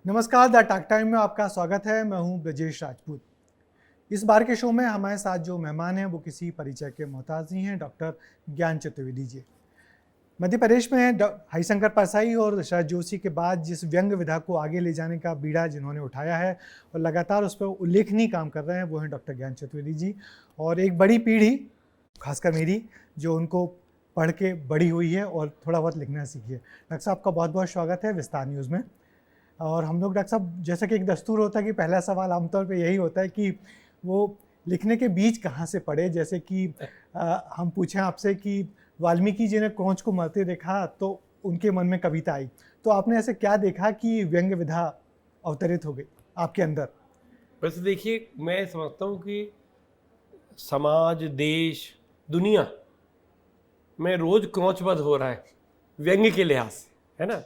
नमस्कार, the talk time में आपका स्वागत है। मैं हूं ब्रजेश राजपूत। इस बार के शो में हमारे साथ जो मेहमान हैं वो किसी परिचय के मोहताज नहीं हैं, डॉक्टर ज्ञान चतुर्वेदी जी। मध्य प्रदेश में हरिशंकर परसाई और शरद जोशी के बाद जिस व्यंग विधा को आगे ले जाने का बीड़ा जिन्होंने उठाया है और लगातार उस पर उल्लेखनीय काम कर रहे हैं वो हैं डॉक्टर ज्ञान चतुर्वेदी जी। और एक बड़ी पीढ़ी, खासकर मेरी, जो उनको पढ़ के बड़ी हुई है और थोड़ा बहुत लिखना सीखी है। डॉक्टर साहब का बहुत बहुत स्वागत है विस्तार न्यूज़ में। और हम लोग डॉक्टर साहब, जैसा कि एक दस्तूर होता है कि पहला सवाल आमतौर पे यही होता है कि वो लिखने के बीज कहाँ से पड़े। जैसे कि हम पूछें आपसे कि वाल्मीकि जी ने क्रौंच को मरते देखा तो उनके मन में कविता आई, तो आपने ऐसे क्या देखा कि व्यंग्य विधा अवतरित हो गई आपके अंदर? वैसे देखिए, मैं समझता हूँ कि समाज, देश, दुनिया में रोज क्रौचवध हो रहा है व्यंग्य के लिहाज से, है ना।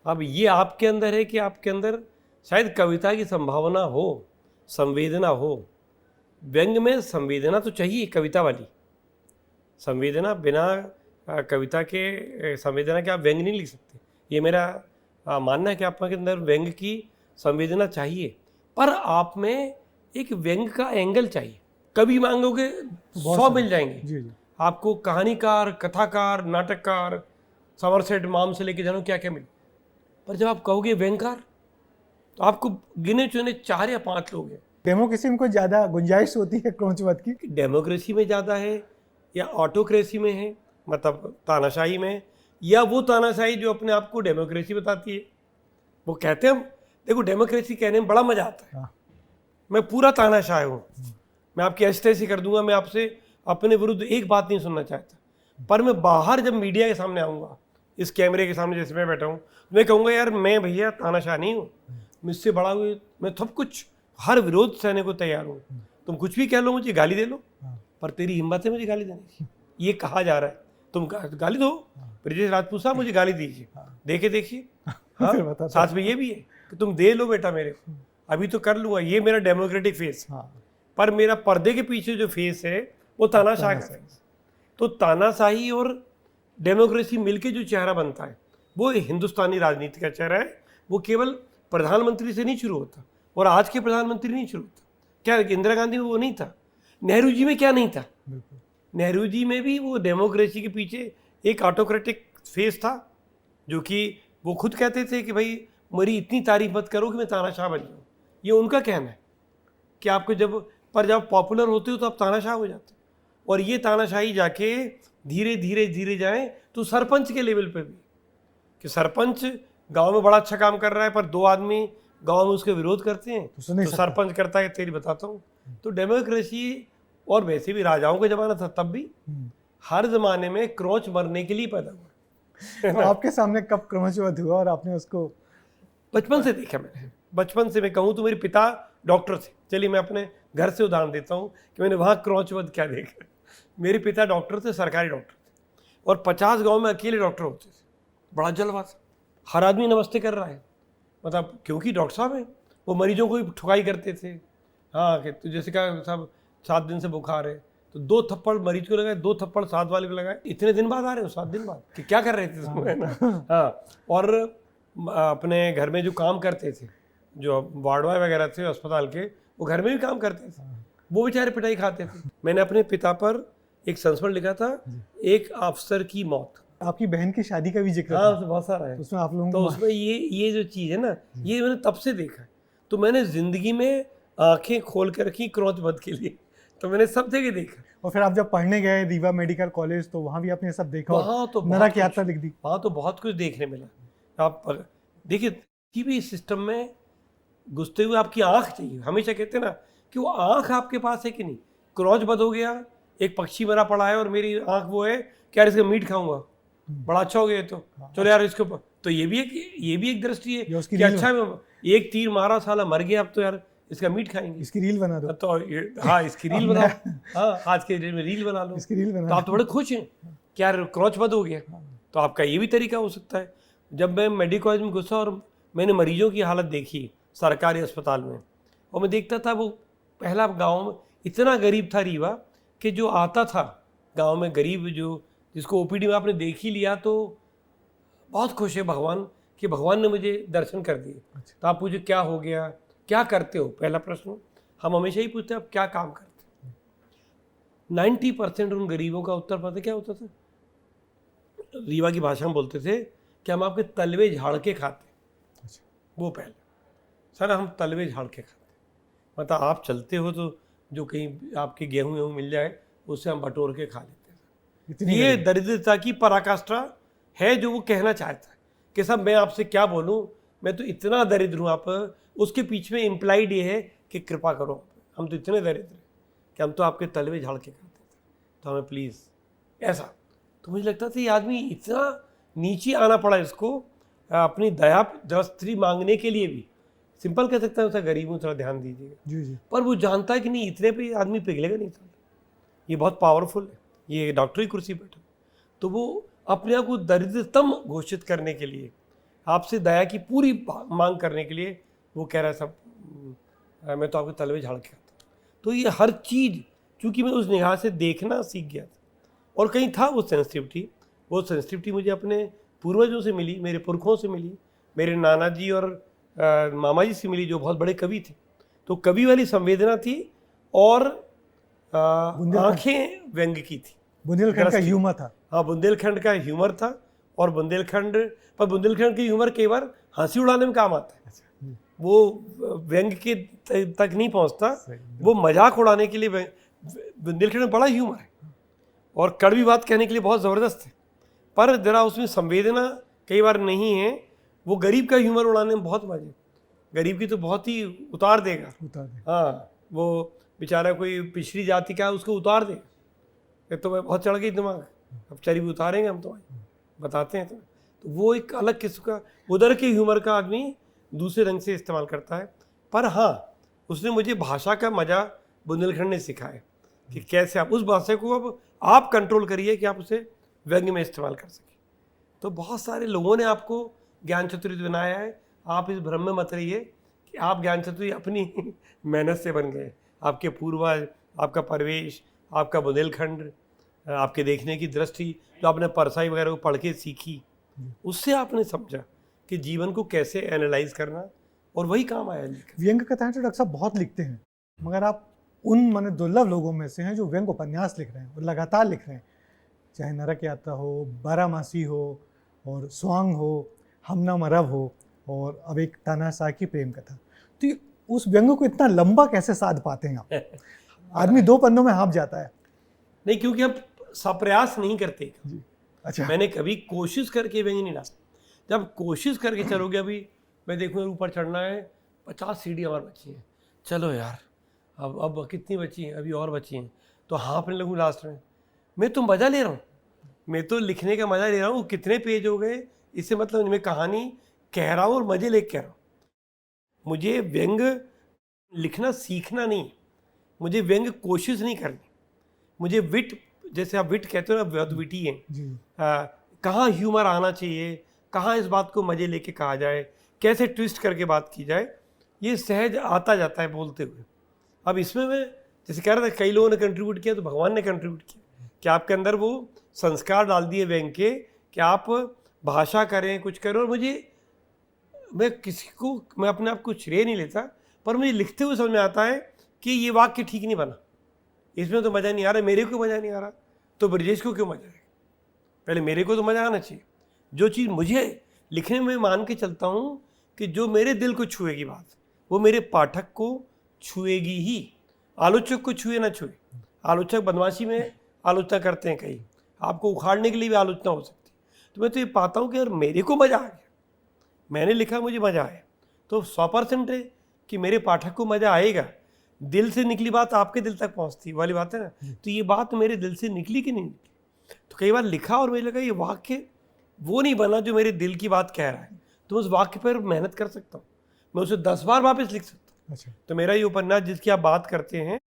अब ये आपके अंदर है कि आपके अंदर शायद कविता की संभावना हो, संवेदना हो। व्यंग्य में संवेदना तो चाहिए, कविता वाली संवेदना। बिना कविता के संवेदना के आप व्यंग्य नहीं लिख सकते। ये मेरा मानना है कि आपके अंदर व्यंग्य की संवेदना चाहिए, पर आप में एक व्यंग्य का एंगल चाहिए। कभी मांगोगे 100 मिल जाएंगे। जी जी। आपको कहानीकार, कथाकार, नाटककार, समरसेट माम से लेके जानो क्या क्या मिले, पर जब आप कहोगे व्यंग्यकार तो आपको गिने चुने 4 या 5 लोग हैं। डेमोक्रेसी में कोई ज़्यादा गुंजाइश होती है क्रौचवध की? डेमोक्रेसी में ज़्यादा है या ऑटोक्रेसी में है, मतलब तानाशाही में, या वो तानाशाही जो अपने आप को डेमोक्रेसी बताती है। वो कहते हैं, देखो डेमोक्रेसी कहने में बड़ा मजा आता है। मैं पूरा तानाशाह हूँ, मैं आपकी एस्टेसी कर दूंगा, मैं आपसे अपने विरुद्ध एक बात नहीं सुनना चाहता, पर मैं बाहर जब मीडिया के सामने आऊँगा, इस कैमरे के सामने जैसे मैं बैठा हूँ, मैं कहूँगा यार मैं भैया तानाशाह नहीं हूँ, मुझसे बड़ा हुए मैं सब कुछ, हर विरोध सहने को तैयार हूँ। तुम कुछ भी कह लो, मुझे गाली दे लो, पर तेरी हिम्मत है मुझे गाली देने की, ये कहा जा रहा है। तुम गाली दो, ब्रजेश राजपूत साहब मुझे गाली दीजिए, देखे देखिए। हाँ, साथ में ये भी है कि तुम दे लो बेटा मेरे को, अभी तो कर लूँगा। ये मेरा डेमोक्रेटिक फेस, पर मेरा पर्दे के पीछे जो फेस है वो तानाशाह का फेस। तो तानाशाही और डेमोक्रेसी मिलके जो चेहरा बनता है वो हिंदुस्तानी राजनीति का चेहरा है। वो केवल प्रधानमंत्री से नहीं शुरू होता, और आज के प्रधानमंत्री नहीं शुरू होता। क्या इंदिरा गांधी में वो नहीं था? नेहरू जी में क्या नहीं था? नेहरू जी में भी वो डेमोक्रेसी के पीछे एक ऑटोक्रेटिक फेस था, जो कि वो खुद कहते थे कि भाई मेरी इतनी तारीफ मत करो कि मैं तानाशाह बन जाऊँ। ये उनका कहना है कि आपको जब पॉपुलर होते हो तो आप तानाशाह हो जाते हो। और ये तानाशाही जाके धीरे धीरे धीरे जाए तो सरपंच के लेवल पे भी, कि सरपंच गांव में बड़ा अच्छा काम कर रहा है पर 2 आदमी गांव में उसके विरोध करते हैं, तो सरपंच करता है तेरी बताता हूँ। तो डेमोक्रेसी, और वैसे भी राजाओं का जमाना था, तब भी हर जमाने में क्रौच मरने के लिए पैदा हुआ। तो आपके सामने कब क्रौचवध हुआ और आपने उसको? बचपन से देखा मैंने। बचपन से मैं कहूँ तो मेरे पिता डॉक्टर थे। चलिए मैं अपने घर से उदाहरण देता हूँ कि मैंने वहाँ क्रौचवध क्या देखा। मेरे पिता डॉक्टर थे, सरकारी डॉक्टर थे, और 50 गांव में अकेले डॉक्टर होते थे। बड़ा जलवा था, हर आदमी नमस्ते कर रहा है, मतलब क्योंकि डॉक्टर साहब हैं। वो मरीजों को भी ठुकाई करते थे। हाँ, कि तो जैसे कहा साहब 7 दिन से बुखार है, तो 2 थप्पड़ मरीज को लगाए, 2 थप्पड़ साथ वाले को लगाए। इतने दिन बाद आ रहे हो, 7 दिन बाद, कि क्या कर रहे थे तुम, है ना। हाँ, और अपने घर में जो काम करते थे, जो वार्ड बॉय वगैरह थे अस्पताल के, वो घर में भी काम करते थे, वो बेचारे पिटाई खाते थे। मैंने अपने पिता पर एक संस्मरण लिखा था, एक अफसर की मौत। आपकी बहन की शादी का भी जिक्र? हाँ, उसमें बहुत सारा है। उसमें आप लोगों तो उसमें ये जो चीज़ है ना, ये मैंने तब से देखा है। तो मैंने जिंदगी में आंखें खोल कर रखी क्रौचवध के लिए, तो मैंने सब जगह देखा। और फिर आप जब पढ़ने गए रीवा मेडिकल कॉलेज, तो वहाँ भी आपने सब देखा? वहाँ तो नरक यात्रा लिख दी? वहाँ तो बहुत कुछ देखने मिला। आप देखिए, किसी भी सिस्टम में घुसते हुए आपकी आंख चाहिए। हमेशा कहते हैं ना कि वो आंख आपके पास है कि नहीं। क्रौचवध हो गया, एक पक्षी मरा पड़ा है और मेरी आंख वो है कि यार इसका मीट खाऊंगा, बड़ा अच्छा हो गया, तो चलो यार इसके ऊपर। तो ये भी एक दृष्टि है कि अच्छा एक तीर मारा, साला मर गया, अब तो यार इसका मीट खाएंगे, इसकी रील बना दो। तो हाँ, इसकी रील बना। हाँ, आज के डेट में रील बना लो, इसकी रील बना। तो आप तो बड़े खुश हैं कि यार क्रौचवध हो गया। तो आपका ये भी तरीका हो सकता है। जब मैं मेडिकल कॉलेज में घुसा और मैंने मरीजों की हालत देखी सरकारी अस्पताल में, और मैं देखता था वो पहला गाँव में इतना गरीब था रीवा, कि जो आता था गांव में गरीब, जो जिसको ओपीडी में आपने देख ही लिया तो बहुत खुश है भगवान कि भगवान ने मुझे दर्शन कर दिए। अच्छा। तो आप पूछे क्या हो गया, क्या करते हो, पहला प्रश्न हम हमेशा ही पूछते हैं आप क्या काम करते हो। 90% उन गरीबों का उत्तर पता क्या होता था, रीवा की भाषा में बोलते थे कि हम आपके तलवे झाड़ के खाते। अच्छा। वो पहले सर हम तलवे झाड़ के खाते, मतलब आप चलते हो तो जो कहीं आपके गेहूं वेहूं मिल जाए उससे हम बटोर के खा लेते हैं। इतनी ये गरीबी। दरिद्रता की पराकाष्ठा है जो वो कहना चाहता है कि सब मैं आपसे क्या बोलूं, मैं तो इतना दरिद्र हूँ। आप उसके पीछे में इम्प्लाइड ये है कि कृपा करो, हम तो इतने दरिद्र हैं कि हम तो आपके तलवे झाड़ के खाते थे, तो हमें प्लीज़ ऐसा। तो मुझे लगता था ये आदमी इतना नीचे आना पड़ा इसको अपनी दया दस्तरी मांगने के लिए भी। सिंपल कह सकता है उसे गरीब हूँ थोड़ा ध्यान दीजिएगा, जी जी। पर वो जानता है कि नहीं इतने पे आदमी पिघलेगा नहीं था। ये बहुत पावरफुल है, ये डॉक्टरी कुर्सी बैठा, तो वो अपने आप को दरिद्रतम घोषित करने के लिए, आपसे दया की पूरी मांग करने के लिए वो कह रहा है सब मैं तो आपके तलवे झाड़ के आता। तो ये हर चीज़ चूँकि मैं उस निगाह से देखना सीख गया था, और कहीं था वो सेंसिटिविटी मुझे अपने पूर्वजों से मिली, मेरे पुरखों से मिली, मेरे नाना जी और मामा जी से मिली जो बहुत बड़े कवि थे। तो कवि वाली संवेदना थी और आंखें व्यंग की थी। बुंदेलखंड का ह्यूमर था। हाँ, बुंदेलखंड का ह्यूमर था, और बुंदेलखंड की ह्यूमर कई बार हंसी उड़ाने में काम आता है। अच्छा। वो व्यंग के तक नहीं पहुंचता, वो मजाक उड़ाने के लिए बुंदेलखंड में बड़ा ह्यूमर है और कड़वी बात कहने के लिए बहुत ज़बरदस्त है, पर जरा उसमें संवेदना कई बार नहीं है। वो गरीब का ह्यूमर उड़ाने में बहुत मजे, गरीब की तो बहुत ही उतार देगा। हाँ, वो बेचारा कोई पिछड़ी जाति का है उसको उतार देगा, ये तो मैं बहुत चढ़ गई दिमाग, अब चरी भी उतारेंगे हम तो बताते हैं। तो वो एक अलग किस्म का उधर के ह्यूमर का आदमी दूसरे रंग से इस्तेमाल करता है। पर हाँ, उसने मुझे भाषा का मजा बुंदेलखंड ने सिखाया कि कैसे आप उस भाषा को अब आप कंट्रोल करिए कि आप उसे व्यंग्य में इस्तेमाल कर सकें। तो बहुत सारे लोगों ने आपको ज्ञान चतुर्थ बनाया है, आप इस भ्रम में मत रहिए कि आप ज्ञान चतुर्थ अपनी मेहनत से बन गए। आपके पूर्वज, आपका परिवेश, आपका बुंदेलखंड, आपके देखने की दृष्टि जो आपने परसाई वगैरह को पढ़ के सीखी, उससे आपने समझा कि जीवन को कैसे एनालाइज करना, और वही काम आया लिखा। व्यंग कथाएं तो डॉक्टर साहब बहुत लिखते हैं, मगर आप उन माने दुर्लभ लोगों में से हैं जो व्यंग उपन्यास लिख रहे हैं और लगातार लिख रहे हैं, चाहे नरक यात्रा हो, बारामासी हो, और स्वांग हो, हमना मरब हो, और अब एक तानाशाह की प्रेम कथा। तो उस व्यंग को इतना लंबा कैसे साध पाते हैं आप? आदमी 2 पन्नों में हाँप जाता है। नहीं, क्योंकि आप सप्रयास नहीं करते। अच्छा। मैंने कभी कोशिश करके व्यंग नहीं डाला। जब कोशिश करके चलोगे, अभी मैं देखूँ ऊपर चढ़ना है, 50 सीढ़ियाँ और बची हैं, चलो यार अब कितनी बची हैं, अभी और बची हैं, तो हाँफने लगूँ लास्ट में। मैं तो मज़ा ले रहा हूँ, मैं तो लिखने का मज़ा ले रहा हूँ। कितने पेज हो गए इससे मतलब मैं कहानी कह रहा हूँ और मज़े ले कह रहा हूँ। मुझे व्यंग लिखना सीखना नहीं, मुझे व्यंग कोशिश नहीं करनी, मुझे विट, जैसे आप विट कहते हो ना, बहुत विटी हैं, कहाँ ह्यूमर आना चाहिए, कहाँ इस बात को मज़े लेके कहा जाए, कैसे ट्विस्ट करके बात की जाए, ये सहज आता जाता है बोलते हुए। अब इसमें मैं जैसे कह रहा था कई लोगों ने कंट्रीब्यूट किया, तो भगवान ने कंट्रीब्यूट किया कि आपके अंदर वो संस्कार डाल दिए व्यंग के कि आप भाषा करें, कुछ करें। और मैं अपने आप को श्रेय नहीं लेता, पर मुझे लिखते हुए समझ में आता है कि ये वाक्य ठीक नहीं बना, इसमें तो मज़ा नहीं आ रहा, मेरे को मज़ा नहीं आ रहा, तो ब्रजेश को क्यों मज़ा आएगा? पहले मेरे को तो मज़ा आना चाहिए। जो चीज़ मुझे लिखने में मान के चलता हूँ कि जो मेरे दिल को छुएगी बात, वो मेरे पाठक को छुएगी ही, आलोचक को छुए ना छुए। आलोचक बदमाशी में आलोचना करते हैं, कई आपको उखाड़ने के लिए भी आलोचना हो सकती है। तो मैं तो ये पाता हूँ कि यार मेरे को मज़ा आ गया, मैंने लिखा, मुझे मज़ा आया, तो 100% है कि मेरे पाठक को मज़ा आएगा। दिल से निकली बात आपके दिल तक पहुँचती वाली बात है ना, तो ये बात मेरे दिल से निकली कि नहीं निकली। तो कई बार लिखा और मुझे लगा ये वाक्य वो नहीं बना जो मेरे दिल की बात कह रहा है, तो उस वाक्य पर मेहनत कर सकता हूँ, मैं उसे 10 बार वापस लिख सकता हूँ। अच्छा। तो मेरा ये उपन्यास जिसकी आप बात करते हैं,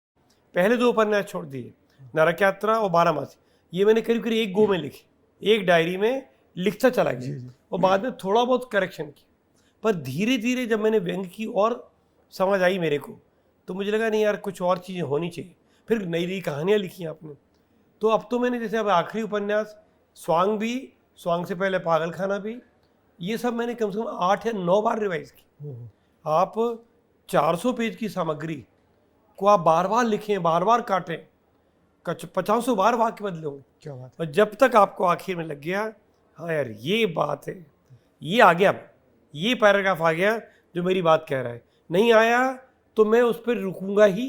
पहले 2 उपन्यास छोड़ दिए, नरक यात्रा और बारामासी, ये मैंने करीब करीब एक गो में लिखी, एक डायरी में लिखता चला गया और बाद में थोड़ा बहुत करेक्शन किया। पर धीरे धीरे जब मैंने व्यंग की और समझ आई मेरे को, तो मुझे लगा नहीं यार कुछ और चीज़ें होनी चाहिए। फिर नई नई कहानियाँ लिखी आपने, तो अब तो मैंने जैसे अब आखिरी उपन्यास स्वांग भी, स्वांग से पहले पागल खाना भी, ये सब मैंने कम से कम 8 या 9 बार रिवाइज की। आप 400 पेज की सामग्री को आप बार बार लिखें, बार बार काटें, 50 बार वाक्य बदले होंगे। क्या बात है। और जब तक आपको आखिर में लग गया हाँ यार ये बात है, ये आ गया, ये पैराग्राफ आ गया जो मेरी बात कह रहा है, नहीं आया तो मैं उस पर रुकूंगा ही,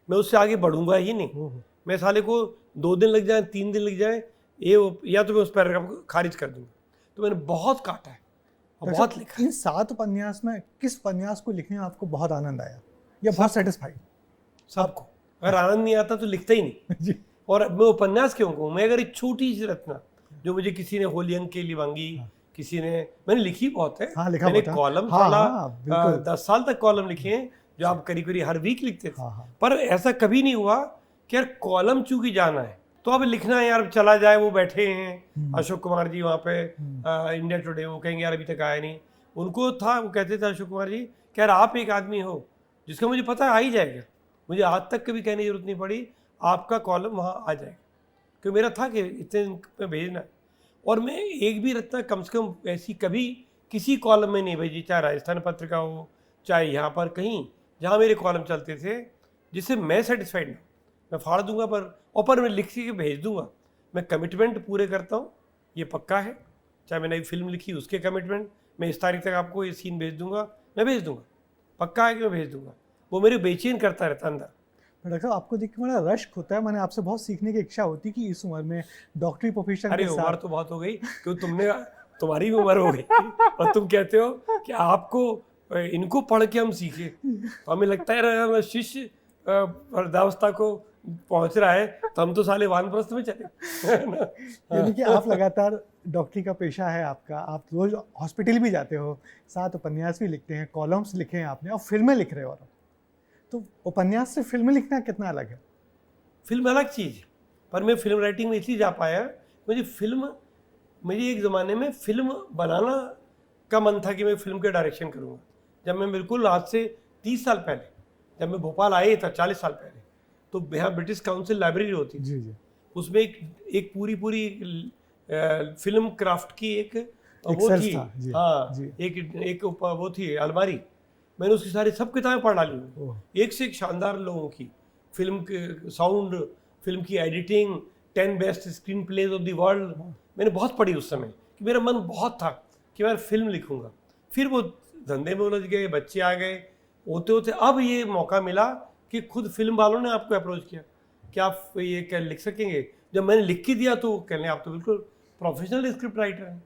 मैं उससे आगे बढ़ूंगा ही नहीं। मैं साले को 2 दिन लग जाए, 3 दिन लग जाए, या तो मैं उस पैराग्राफ को खारिज कर दूंगा। तो मैंने बहुत काटा है और बहुत लिखा। इन 7 उपन्यास में किस उपन्यास को लिखने में आपको बहुत आनंद आया या बहुत सेटिस्फाइड? सबको। अगर आनंद नहीं आता तो लिखता ही नहीं। जी। और मैं उपन्यास क्यों कहूँ, मैं अगर एक छोटी सी रचना जो मुझे किसी ने होली अंक के लिए मांगी, किसी ने, मैंने लिखी बहुत है। हाँ, लिखा मैंने बहुत है। कॉलम हाँ, साला हाँ, बिल्कुल। 10 साल तक कॉलम लिखे हैं, जो आप करीब करीब हर वीक लिखते थे। हाँ, हाँ। पर ऐसा कभी नहीं हुआ कि यार कॉलम चूंकि जाना है तो अब लिखना है यार, चला जाए। वो बैठे हैं अशोक कुमार जी वहाँ पे इंडिया टुडे, वो कहेंगे यार अभी तक आया नहीं। उनको था, वो कहते थे अशोक कुमार जी कि यार आप एक आदमी हो जिसका मुझे पता है आ ही जाएगा, मुझे आज तक कभी कहने की जरूरत नहीं पड़ी, आपका कॉलम वहाँ आ जाएगा। क्योंकि मेरा था कि इतने दिन में भेजना है। और मैं एक भी रचना कम से कम ऐसी कभी किसी कॉलम में नहीं भेजी, चाहे राजस्थान पत्रिका हो, चाहे यहाँ पर कहीं जहाँ मेरे कॉलम चलते थे, जिससे मैं सेटिस्फाइड ना, मैं फाड़ दूंगा पर मैं लिख के भेज दूंगा। मैं कमिटमेंट पूरे करता हूँ, ये पक्का है। चाहे मैंने फिल्म लिखी उसके कमिटमेंट, मैं इस तारीख तक आपको ये सीन भेज दूंगा, मैं भेज दूंगा, पक्का है कि मैं भेज दूंगा। वो मेरे बेचैन करता रहता अंदर। डॉक्टर साहब, आपको देख के बड़ा रश्क होता है। मैंने आपसे बहुत सीखने की इच्छा होती कि इस उम्र में डॉक्टरी प्रोफेशन अरे के उम्र साथ। तो बहुत हो गई, क्यों तुम्हारी भी उम्र हो गई और तुम कहते हो कि आपको इनको पढ़ के हम सीखे। तो हमें लगता है शिष्य वृद्धावस्था को पहुंच रहा है तो हम तो साले वानप्रस्थ में चले। यानी कि आप लगातार, डॉक्टरी का पेशा है आपका, आप रोज हॉस्पिटल भी जाते हो, 7 उपन्यास भी लिखते हैं, कॉलम्स लिखे हैं आपने, और फिल्में लिख रहे हो। तो उपन्यास से फिल्में लिखना कितना अलग है? फिल्म अलग चीज़ है, पर मैं फिल्म राइटिंग में इसलिए जा पाया, मुझे एक ज़माने में फिल्म बनाना का मन था कि मैं फिल्म के डायरेक्शन करूँगा। जब मैं बिल्कुल आज से 30 साल पहले, जब मैं भोपाल आए था 40 साल पहले, तो यहाँ ब्रिटिश काउंसिल लाइब्रेरी होती थी। जी जी। उसमें एक पूरी फिल्म क्राफ्ट की एक वो सेल्फ थी। था, जी, हाँ जी। एक वो थी अलमारी, मैंने उसकी सारी सब किताबें पढ़ डाली हूँ। ओह। एक से एक शानदार लोगों की फिल्म के साउंड, फिल्म की editing, 10 best screenplays of the world, मैंने बहुत पढ़ी उस समय। कि मेरा मन बहुत था कि मैं फिल्म लिखूंगा। फिर वो धंधे में उलझ गए, बच्चे आ गए, होते होते अब ये मौका मिला कि खुद फिल्म वालों ने आपको अप्रोच किया कि आप ये क्या लिख सकेंगे। जब मैंने लिख के दिया तो कहने आप तो बिल्कुल प्रोफेशनल स्क्रिप्ट राइटर हैं।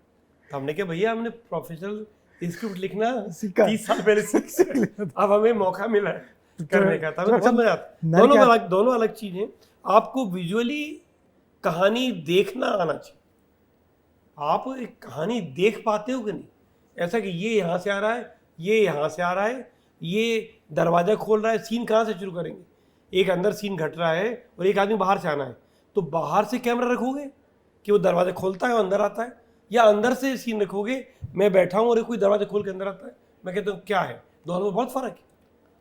तो हमने कहा भैया हमने प्रोफेशनल स्क्रिप्ट लिखना 30 साल पहले सीख लिया, अब हमें मौका मिला है करने का। तब बहुत मजा आता। दोनों अलग चीज़ें। आपको विजुअली कहानी देखना आना चाहिए। आप एक कहानी देख पाते हो कि नहीं, ऐसा कि ये यहाँ से आ रहा है, ये यहाँ से आ रहा है, ये दरवाज़ा खोल रहा है, सीन कहाँ से शुरू करेंगे। एक अंदर सीन घट रहा है और एक आदमी बाहर से आना है, तो बाहर से कैमरा रखोगे कि वो दरवाज़ा खोलता है और अंदर आता है, या अंदर से सीन रखोगे मैं बैठा हूँ और कोई दरवाज़ा खोल के अंदर आता है। मैं कहता हूँ क्या है, दोनों में बहुत फ़र्क है।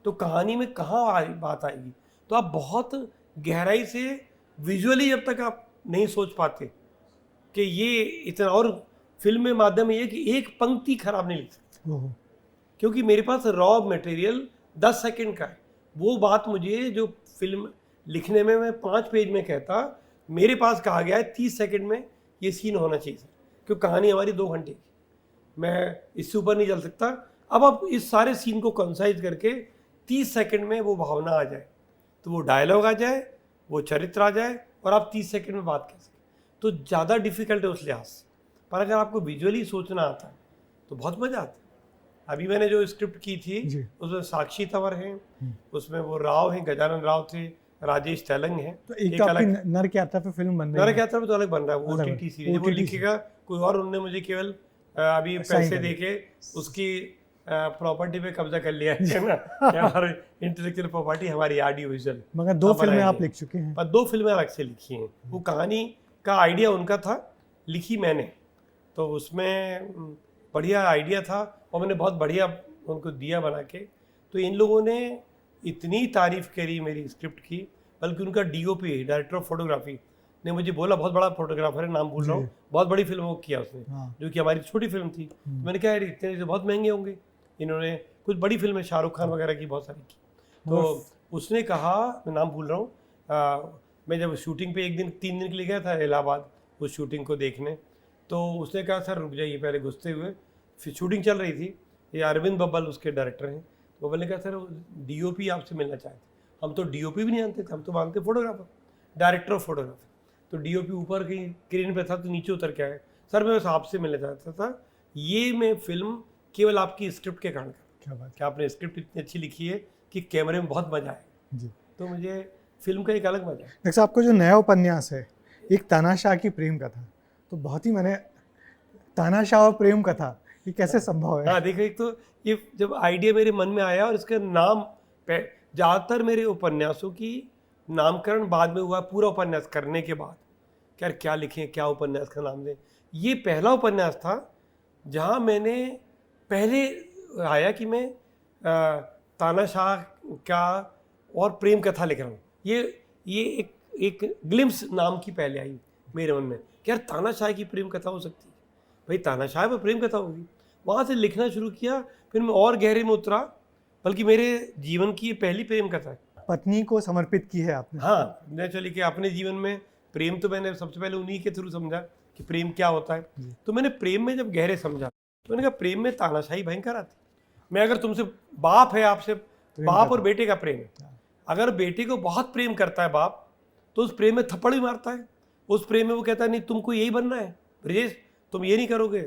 तो कहानी में कहाँ बात आएगी। तो आप बहुत गहराई से विजुअली जब तक आप नहीं सोच पाते कि ये इतना, और फिल्म में माध्यम ये है कि एक पंक्ति खराब नहीं लिख सकते, क्योंकि मेरे पास रॉ मटेरियल 10 सेकंड का है। वो बात मुझे जो फिल्म लिखने में मैं 5 पेज में कहता, मेरे पास कहा गया है 30 सेकंड में ये सीन होना चाहिए, क्योंकि कहानी हमारी 2 घंटे की, मैं इससे ऊपर नहीं चल सकता। अब आप इस सारे सीन को कंसाइज करके 30 सेकंड में वो भावना आ जाए, तो वो डायलॉग आ जाए, वो चरित्र आ जाए, और आप 30 सेकंड में बात कर सकें, तो ज़्यादा डिफिकल्ट है उस लिहाज से। पर अगर आपको विजुअली सोचना आता है तो बहुत मज़ा आता है। अभी मैंने जो स्क्रिप्ट की थी उसमें साक्षी तंवर हैं, उसमें वो राव हैं, गजानन राव थे, राजेश तेलंग हैं। तो एक अलग नरक यात्रा पे फिल्म बन रही है। नरक यात्रा पे तो अलग बन रहा है, वो OTT सीरीज वो लिखेगा कोई और, उन्होंने मुझे केवल अभी पैसे देके उसकी प्रॉपर्टी पे कब्जा कर लिया है ना, यार इंटेलेक्चुअल प्रॉपर्टी हमारी ऑडियो विजुअल। मगर 2 फिल्में आप लिख चुके हैं। पर 2 फिल्में अलग से लिखी हैं। वो कहानी का आइडिया उनका था, लिखी मैंने, तो उसमें बढ़िया आइडिया था और मैंने बहुत बढ़िया उनको दिया बना के। तो इन लोगों ने इतनी तारीफ करी मेरी स्क्रिप्ट की, बल्कि उनका DOP डायरेक्टर ऑफ फोटोग्राफी ने मुझे बोला, बहुत बड़ा फोटोग्राफर है, नाम भूल रहा हूँ, बहुत बड़ी फिल्म वो किया उसने, हाँ। जो कि हमारी छोटी फिल्म थी। मैंने कहा यार इतने से बहुत महंगे होंगे, इन्होंने कुछ बड़ी फिल्में शाहरुख खान वगैरह की बहुत सारी की। तो उसने कहा, मैं नाम भूल रहा हूँ, मैं जब शूटिंग पे 3 दिन के लिए गया था इलाहाबाद उस शूटिंग को देखने, तो उसने कहा सर रुक जाइए, पहले घुसते हुए फिर शूटिंग चल रही थी, ये अरविंद बब्बल उसके डायरेक्टर हैं, तो बब्बल ने कहा सर डीओपी आपसे मिलना चाहते। हम तो डीओपी भी नहीं जानते थे, हम तो मानते फोटोग्राफर, डायरेक्टर ऑफ फोटोग्राफर। तो डीओपी ऊपर की स्क्रीन पे था तो नीचे उतर के आया, सर मैं बस आपसे मिलना चाहता था, ये मैं फिल्म केवल आपकी स्क्रिप्ट के कारण क्या बात कि आपने स्क्रिप्ट इतनी अच्छी लिखी है कि कैमरे में बहुत मजा आए। जी। तो मुझे फिल्म का एक अलग मजा है। डॉक्टर साहब, आपका जो नया उपन्यास है एक तानाशाह की प्रेम कथा, तो बहुत ही मैंने तानाशाह और प्रेम कथा, ये कैसे संभव है? हाँ देखो, एक तो ये जब आइडिया मेरे मन में आया और इसका नाम, ज़्यादातर मेरे उपन्यासों की नामकरण बाद में हुआ, पूरा उपन्यास करने के बाद यार क्या लिखें, क्या उपन्यास का नाम दें। ये पहला उपन्यास था जहाँ मैंने पहले आया कि मैं तानाशाह का और प्रेम कथा लिख रहा हूँ। ये एक ग्लिम्स नाम की पहले आई मेरे मन में कि यार तानाशाह की प्रेम कथा हो सकती है, भाई तानाशाह पर प्रेम कथा होगी। वहाँ से लिखना शुरू किया, फिर मैं और गहरे में उतरा, बल्कि मेरे जीवन की ये पहली प्रेम कथा है। पत्नी को समर्पित की है आपने? हाँ, नेचुरली कि अपने जीवन में प्रेम तो मैंने सबसे पहले उन्हीं के थ्रू समझा कि प्रेम क्या होता है। तो मैंने प्रेम में जब गहरे समझा तो मैंने कहा प्रेम में तानाशाही भयंकर आती। मैं अगर तुमसे, बाप है आपसे, बाप और बेटे का प्रेम है, अगर बेटे को बहुत प्रेम करता है बाप तो उस प्रेम में थप्पड़ भी मारता है। उस प्रेम में वो कहता है नहीं तुमको यही बनना है ब्रजेश, तुम ये नहीं करोगे,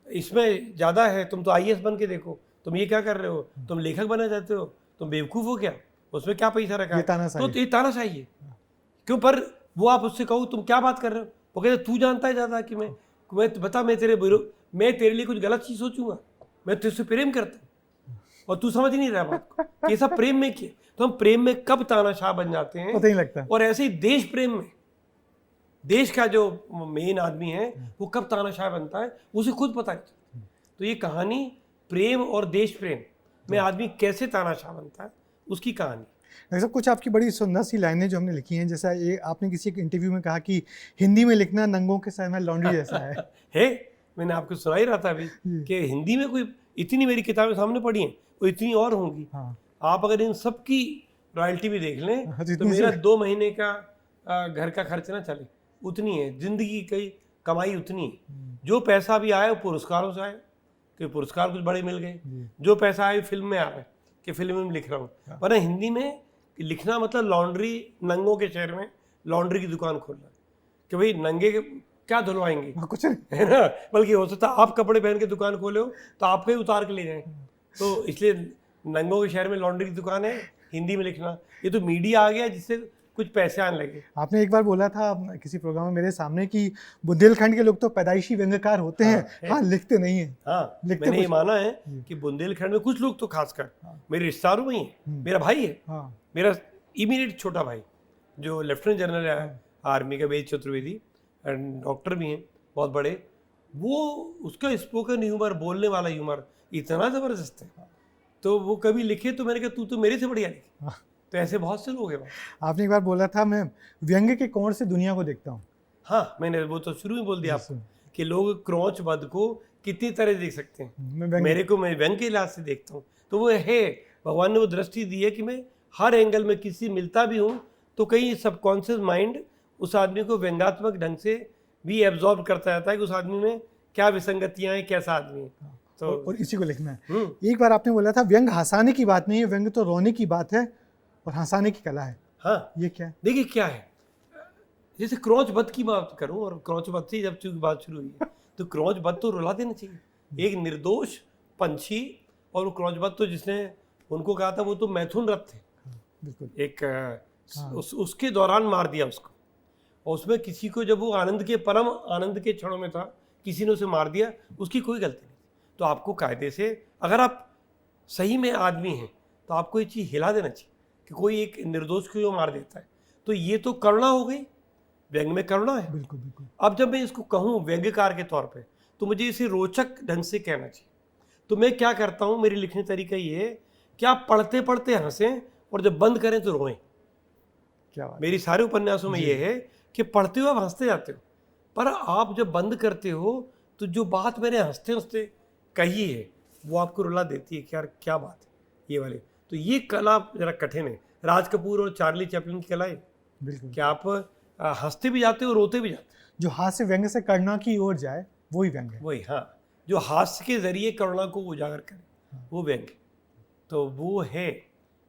इसमें ज़्यादा है, तुम तो आईएएस बन के देखो, तुम ये क्या कर रहे हो, तुम लेखक बनना चाहते हो, तुम बेवकूफ़ हो क्या, उसमें क्या पैसा रखा है। तो ये तानाशाही है। क्यों? पर वो आप उससे कहो तुम क्या बात कर रहे हो, वो कहते तू जानता है ज़्यादा कि मैं बता, मैं तेरे लिए कुछ गलत चीज़ सोचूंगा, मैं तुझसे प्रेम करता हूँ और तू समझ नहीं रहा बात को कि ये सब प्रेम में किया। तो हम प्रेम में कब तानाशाह बन जाते हैं पता नहीं लगता। और ऐसे ही देश प्रेम में, देश का जो मेन आदमी है वो कब तानाशाह बनता है उसे खुद पता नहीं। तो ये कहानी प्रेम और देश प्रेम में आदमी कैसे तानाशाह बनता है उसकी कहानी। डॉक्टर साहब, कुछ आपकी बड़ी सुंदर सी लाइनें जो हमने लिखी हैं, जैसा ये आपने किसी एक इंटरव्यू में कहा कि हिंदी में लिखना नंगों के सर में लॉन्ड्री जैसा है। मैंने आपको सुना ही रहा था अभी कि हिंदी में कोई, इतनी मेरी किताबें सामने पड़ी हैं, वो इतनी और होंगी। हाँ। आप अगर इन सब की रॉयल्टी भी देख लें तो मेरा 2 महीने का घर का खर्च ना चले, उतनी है जिंदगी की कमाई, उतनी है। जो पैसा भी आया वो पुरस्कारों से आया कि पुरस्कार कुछ बड़े मिल गए, जो पैसा आया फिल्म में आ रहा है कि फिल्म में लिख रहा हूँ। वरना हिंदी में लिखना मतलब लॉन्ड्री, नंगों के शहर में लॉन्ड्री की दुकान खोलना कि भाई नंगे के क्या धुलवाएंगे, कुछ नहीं है ना, बल्कि हो सकता है आप कपड़े पहन के दुकान खोले हो तो आपको ही उतार के ले जाएं। तो इसलिए नंगों के शहर में लॉन्ड्री की दुकान है, हिंदी में लिखना। ये तो मीडिया आ गया जिससे कुछ पैसे आने लगे। आपने एक बार बोला था किसी प्रोग्राम में मेरे सामने कि बुंदेलखंड के लोग तो पैदाइशी व्यंग्यकार होते हैं। हाँ, लिखते नहीं है। हाँ, मैंने ये माना है कि बुंदेलखंड में कुछ लोग तो खासकर मेरे रिश्तेदारों में ही है। मेरा भाई है, मेरा इमीडिएट छोटा भाई जो लेफ्टिनेंट जनरल है आर्मी का, वेद चतुर्वेदी, एंड डॉक्टर भी हैं बहुत बड़े, वो उसका स्पोकन ह्यूमर, बोलने वाला ह्यूमर इतना ज़बरदस्त है। तो वो कभी लिखे तो मैंने कहा तू तो मेरे से बढ़िया लिखे। तो ऐसे बहुत से लोग हैं। आपने एक बार बोला था मैं व्यंग्य के कोण से दुनिया को देखता हूँ। हाँ, मैंने वो तो शुरू में बोल दिया आपको कि लोग क्रौचबद्ध को कितनी तरह देख सकते हैं, मेरे को मैं व्यंग्य के इलाज से देखता हूँ। तो वो है, भगवान ने वो दृष्टि दी है कि मैं हर एंगल में किसी मिलता भी हूँ तो कहीं सबकॉन्शियस माइंड उस आदमी को व्यंग्यात्मक ढंग से भी एब्जॉर्ब करता रहता है कि उस आदमी में क्या विसंगतियाँ हैं, कैसा आदमी है। तो और इसी को लिखना है। एक बार आपने बोला था व्यंग हंसाने की बात नहीं है, व्यंग तो रोने की बात है और हंसाने की कला है। हाँ, ये क्या है? देखिए क्या है, जैसे क्रौचबद्ध की बात करूं, और क्रौचबद्ध से जब चूंकि बात शुरू हुई है तो क्रौचबद्ध तो रुला देना चाहिए, एक निर्दोष पंछी। और वो क्रौचबद्ध तो जिसने उनको कहा था वो तो मैथुन रथ थे। बिल्कुल। एक उसके दौरान मार दिया उसको, और उसमें किसी को, जब वो आनंद के परम आनंद के क्षणों में था, किसी ने उसे मार दिया, उसकी कोई गलती नहीं। तो आपको कायदे से, अगर आप सही में आदमी हैं तो आपको ये चीज़ हिला देना चाहिए कि कोई एक निर्दोष को मार देता है। तो ये तो करुणा हो गई, व्यंग में करुणा है। बिल्कुल बिल्कुल। अब जब मैं इसको कहूँ व्यंग्यकार के तौर पे तो मुझे इसे रोचक ढंग से कहना चाहिए। तो मैं क्या करता हूँ, मेरी लिखने तरीका ये है कि आप पढ़ते पढ़ते हंसें और जब बंद करें तो रोएं। क्या बात। मेरी सारे उपन्यासों में ये है कि पढ़ते हो आप हंसते जाते हो, पर आप जब बंद करते हो तो जो बात मैंने हंसते हंसते कही है वो आपको रुला देती है कि यार क्या बात है ये वाली। तो ये कला जरा कठिन है। राज कपूर और चार्ली चैपलिन की कला है बिल्कुल कि आप हंसते भी जाते हो रोते भी जाते हो। जो हास्य व्यंग्य से करुणा की ओर जाए वही व्यंग्य है। वही, हाँ, जो हास्य के जरिए करुणा को उजागर करे वो व्यंग्य। तो वो है,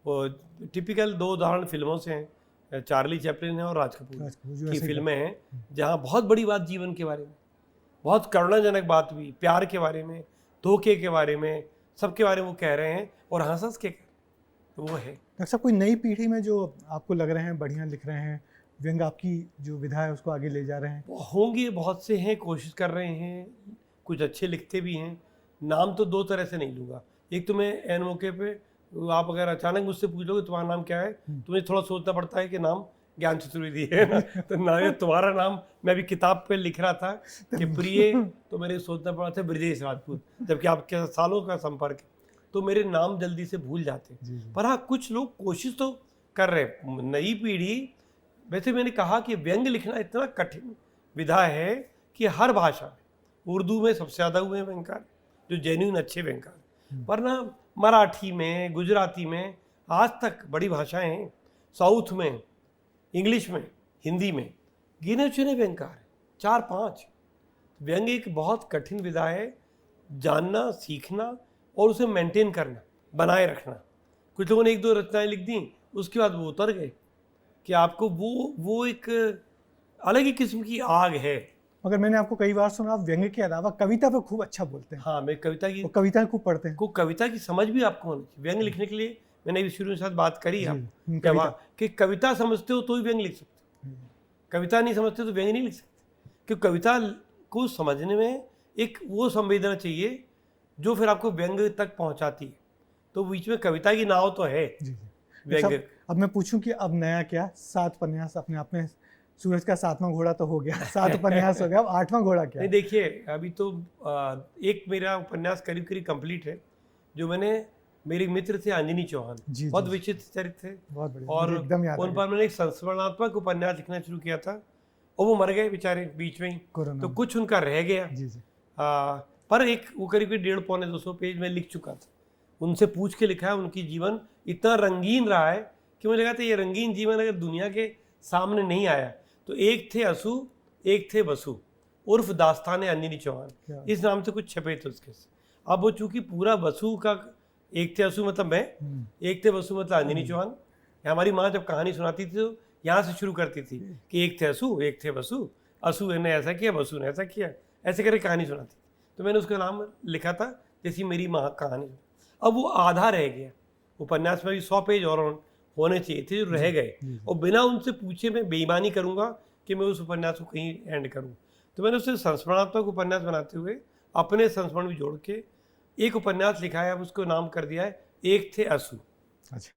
वो टिपिकल 2 उदाहरण फिल्मों से हैं, चार्ली चैपलिन है और राज कपूर जो की ऐसे फिल्में हैं जहाँ बहुत बड़ी बात जीवन के बारे में, बहुत करुणाजनक बात हुई, प्यार के बारे में, धोखे के बारे में, सबके बारे में वो कह रहे हैं और हंस हंस के। तो वो है। डॉक्टर साहब, कोई नई पीढ़ी में जो आपको लग रहे हैं बढ़िया लिख रहे हैं, व्यंग्य आपकी जो विधा है उसको आगे ले जा रहे हैं? होंगे, बहुत से हैं, कोशिश कर रहे हैं, कुछ अच्छे लिखते भी हैं। नाम तो 2 तरह से नहीं लूँगा। एक तो मैं एन मौके पे, आप अगर अचानक मुझसे पूछ लोगे तुम्हारा नाम क्या है, तो मुझे थोड़ा सोचना पड़ता है कि नाम ज्ञान चतुर्वेदी है ना, तो ना तुम्हारा नाम, मैं भी किताब पे लिख रहा था कि प्रिय, तो मेरे सोचना पड़ा था ब्रजेश राजपूत, जबकि आपके साथ सालों का संपर्क है, तो मेरे नाम जल्दी से भूल जाते हैं। पर हाँ, कुछ लोग कोशिश तो कर रहे हैं। नई पीढ़ी, वैसे मैंने कहा कि व्यंग्य लिखना इतना कठिन विधा है कि हर भाषा में, उर्दू में सबसे ज़्यादा हुए हैं व्यंग्यकार, जो जेन्युइन अच्छे व्यंग्यकार, वरना मराठी में, गुजराती में, आज तक बड़ी भाषाएं हैं, साउथ में, इंग्लिश में, हिंदी में गिने चुने व्यंग्यकार हैं, 4-5। व्यंग्य एक बहुत कठिन विधा है, जानना, सीखना और उसे मेंटेन करना, बनाए रखना। कुछ लोगों ने 1-2 रचनाएं लिख दी, उसके बाद वो उतर गए कि आपको वो एक अलग ही किस्म की आग है। मगर मैंने आपको कई बार सुना, आप व्यंग्य के अलावा कविता पे खूब अच्छा बोलते हैं। हाँ, मैं कविता की, वो कविताएं खूब पढ़ते हैं। को कविता की समझ भी आपको होनी चाहिए। व्यंग्य लिखने के लिए मैंने भी शुरू में साथ बात करी आप कि कविता समझते हो तो ही व्यंग्य लिख सकते हो, कविता नहीं समझते तो व्यंग्य नहीं लिख सकते। क्योंकि कविता को समझने में एक वो संवेदना चाहिए जो फिर आपको व्यंग्य तक पहुंचाती है। तो बीच में कविता की नाव तो है व्यंग्य। अब मैं पूछूं कि अब नया क्या, 7 उपन्यास अपने आप में, सूरज का 7वां घोड़ा तो हो गया, 7 उपन्यास हो गया, अब 8वां घोड़ा क्या है? नहीं, देखिए, अभी तो एक मेरा उपन्यास करीब करीब कंप्लीट है, जो मैंने, मेरे मित्र थे अंजनी चौहान, बहुत विचित्र चरित्र थे, बहुत बढ़िया, और उन पर मैंने एक संस्मरणात्मक उपन्यास लिखना शुरू किया था, और वो मर गए बेचारे बीच में ही, तो कुछ उनका रह गया। पर एक वो करीब 150-200 पेज में लिख चुका था, उनसे पूछ के लिखा है। उनकी जीवन इतना रंगीन रहा है कि मुझे लगा था ये रंगीन जीवन अगर दुनिया के सामने नहीं आया तो एक थे असु, एक थे बसु, उर्फ दास्तान अंजनी चौहान, इस नाम से कुछ छपे थे उसके। अब वो चूंकि पूरा बसु का, एक थे असु मतलब मैं, एक थे बसु मतलब अंजनी चौहान। हमारी माँ जब कहानी सुनाती थी तो यहाँ से शुरू करती थी कि एक थे असु, एक थे बसु, असु ने ऐसा किया, बसु ने ऐसा किया, ऐसे करके कहानी सुनाती। तो मैंने उसका नाम लिखा था जैसी मेरी माँ कहानी। अब वो आधा रह गया, उपन्यास में भी 100 पेज और होने चाहिए थे जो रह गए, और बिना उनसे पूछे मैं बेईमानी करूंगा कि मैं उस उपन्यास को कहीं एंड करूं। तो मैंने उससे संस्मरणात्मक उपन्यास बनाते हुए अपने संस्मरण भी जोड़ के एक उपन्यास लिखा है। अब उसको नाम कर दिया है एक थे असु। अच्छा,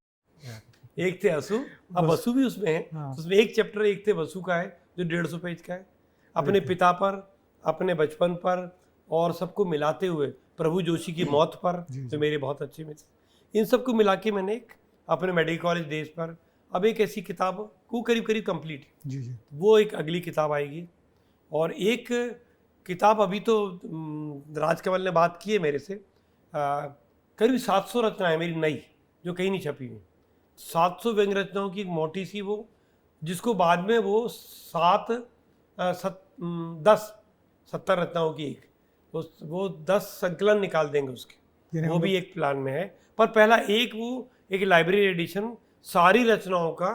एक थे असु। अब बसु भी उसमें है। हाँ। उसमें एक चैप्टर एक थे बसु का है जो 150 पेज का है, अपने पिता पर, अपने बचपन पर, और सबको मिलाते हुए प्रभु जोशी की मौत पर, जो मेरे बहुत अच्छे मित्र, इन सबको मिला के मैंने एक अपने मेडिकल कॉलेज डेज पर, अब एक ऐसी किताब को करीब करीब कंप्लीट है। वो एक अगली किताब आएगी। और एक किताब अभी तो राजकमल ने बात की है मेरे से, करीब 700 रचनाएं मेरी नई जो कहीं नहीं छपी हुई, 700 व्यंग्य रचनाओं की एक मोटी सी वो, जिसको बाद में वो 70 रचनाओं की एक, वो 10 संकलन निकाल देंगे उसके, वो भी एक प्लान में है। पर पहला एक वो एक लाइब्रेरी एडिशन सारी रचनाओं का,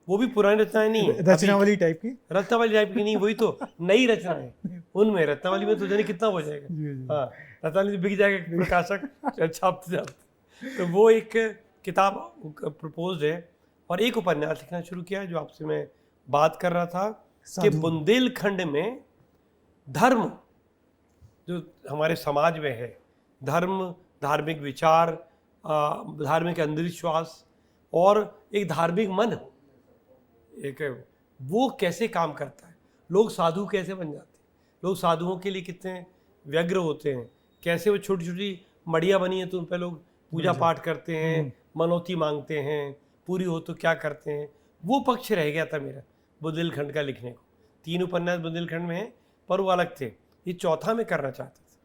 वो भी पुरानी रचनाएं नहीं है, रचनावली टाइप की, रत्नावली टाइप की नहीं, वही तो नई रचनाएं उनमें। रत्नावली में तो जाने कितना हो जाएगा, हाँ, रत्नावली बिक जाएगा प्रकाशक छापते छापते। तो वो एक किताब प्रपोज है। और एक उपन्यास लिखना शुरू किया है जो आपसे मैं बात कर रहा था कि बुंदेलखंड में धर्म जो हमारे समाज में है, धर्म, धार्मिक विचार, धार्मिक अंधविश्वास और एक धार्मिक मन, एक वो कैसे काम करता है, लोग साधु कैसे बन जाते हैं, लोग साधुओं के लिए कितने व्यग्र होते हैं, कैसे वो छोटी छोटी मड़ियाँ बनी हैं तो उन पर लोग पूजा पाठ करते हैं, मनौती मांगते हैं, पूरी हो तो क्या करते हैं। वो पक्ष रह गया था मेरा बुंदेलखंड का लिखने को। 3 उपन्यास बुंदेलखंड में हैं, पर वो अलग थे। ये चौथा मैं करना चाहता था,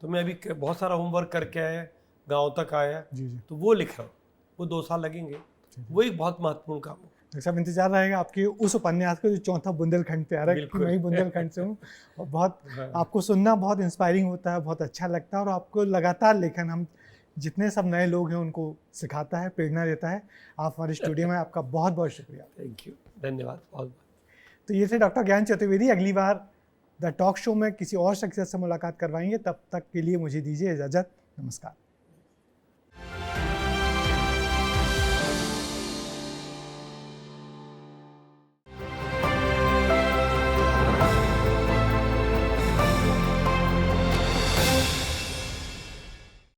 तो मैं अभी बहुत सारा होमवर्क करके आया, गांव तक आया, जी जी। तो वो लिख रहा हूँ। वो 2 साल लगेंगे, वो एक बहुत महत्वपूर्ण काम है। डॉक्टर साहब, इंतजार रहेगा आपके उस उपन्यास का जो चौथा बुंदेलखंड पे आ रहा है, क्योंकि बिल्कुल। मैं ही बुंदेलखंड से हूँ। और बहुत हाँ। आपको सुनना बहुत इंस्पायरिंग होता है, बहुत अच्छा लगता है, और आपको लगातार लेखन हम जितने सब नए लोग हैं उनको सिखाता है, प्रेरणा देता है। आप हमारे स्टूडियो में, आपका बहुत बहुत शुक्रिया। थैंक यू, धन्यवाद बहुत बहुत। तो ये थे डॉक्टर ज्ञान चतुर्वेदी। अगली बार द टॉक शो में किसी और शख्सियत से मुलाकात करवाएंगे, तब तक के लिए मुझे दीजिए इजाज़त। नमस्कार।